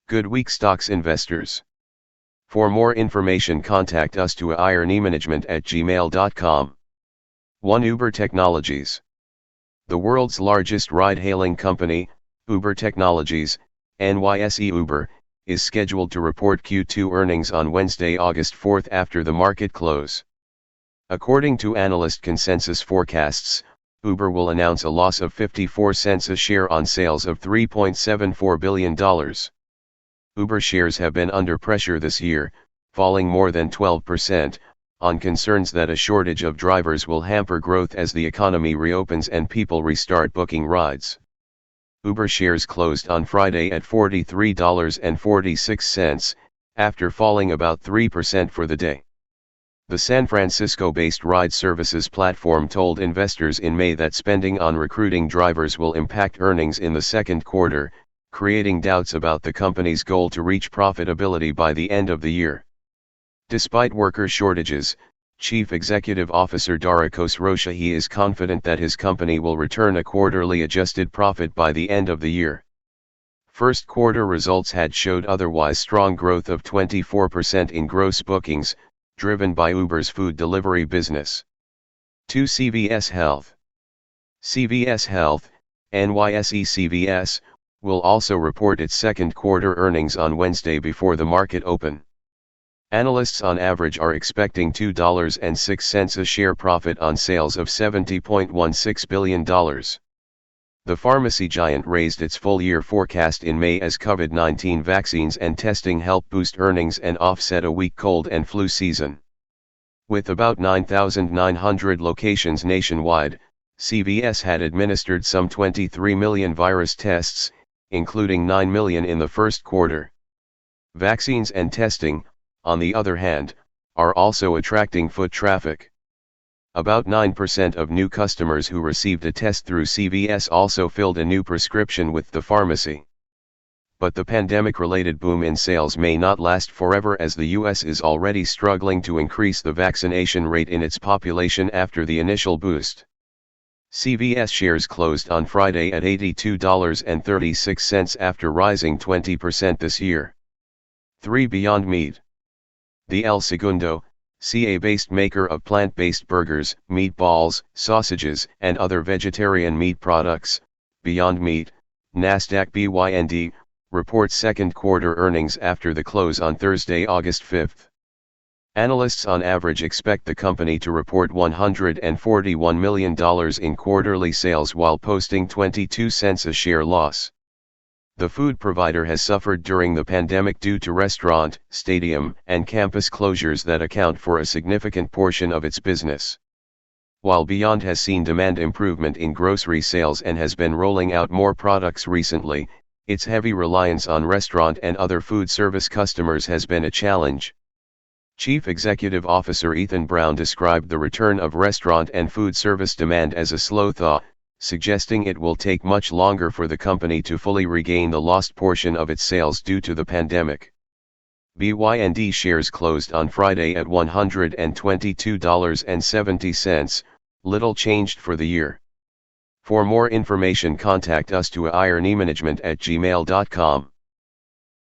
Good week stocks investors. For more information contact us to aironemanagement@gmail.com. 1. Uber Technologies. The world's largest ride-hailing company, Uber Technologies, NYSE Uber, is scheduled to report Q2 earnings on Wednesday, August 4 after the market close. According to analyst consensus forecasts, Uber will announce a loss of 54 cents a share on sales of $3.74 billion. Uber shares have been under pressure this year, falling more than 12%, on concerns that a shortage of drivers will hamper growth as the economy reopens and people restart booking rides. Uber shares closed on Friday at $43.46, after falling about 3% for the day. The San Francisco-based ride services platform told investors in May that spending on recruiting drivers will impact earnings in the second quarter, creating doubts about the company's goal to reach profitability by the end of the year. Despite worker shortages, Chief Executive Officer Dara Khosrowshahi is confident that his company will return a quarterly adjusted profit by the end of the year. First quarter results had showed otherwise strong growth of 24% in gross bookings, driven by Uber's food delivery business. 2. CVS Health. CVS Health, NYSE CVS, will also report its second quarter earnings on Wednesday before the market open. Analysts on average are expecting $2.06 a share profit on sales of $70.16 billion. The pharmacy giant raised its full-year forecast in May as COVID-19 vaccines and testing helped boost earnings and offset a weak cold and flu season. With about 9,900 locations nationwide, CVS had administered some 23 million virus tests, including 9 million in the first quarter. Vaccines and testing, on the other hand, are also attracting foot traffic. About 9% of new customers who received a test through CVS also filled a new prescription with the pharmacy. But the pandemic-related boom in sales may not last forever, as the US is already struggling to increase the vaccination rate in its population after the initial boost. CVS shares closed on Friday at $82.36 after rising 20% this year. 3. Beyond Meat. The El Segundo, CA-based maker of plant-based burgers, meatballs, sausages, and other vegetarian meat products, Beyond Meat, Nasdaq BYND, reports second quarter earnings after the close on Thursday, August 5. Analysts on average expect the company to report $141 million in quarterly sales while posting 22 cents a share loss. The food provider has suffered during the pandemic due to restaurant, stadium, and campus closures that account for a significant portion of its business. While Beyond has seen demand improvement in grocery sales and has been rolling out more products recently, its heavy reliance on restaurant and other food service customers has been a challenge. Chief Executive Officer Ethan Brown described the return of restaurant and food service demand as a slow thaw, suggesting it will take much longer for the company to fully regain the lost portion of its sales due to the pandemic. BYND shares closed on Friday at $122.70, little changed for the year. For more information contact us to aironemanagement@gmail.com.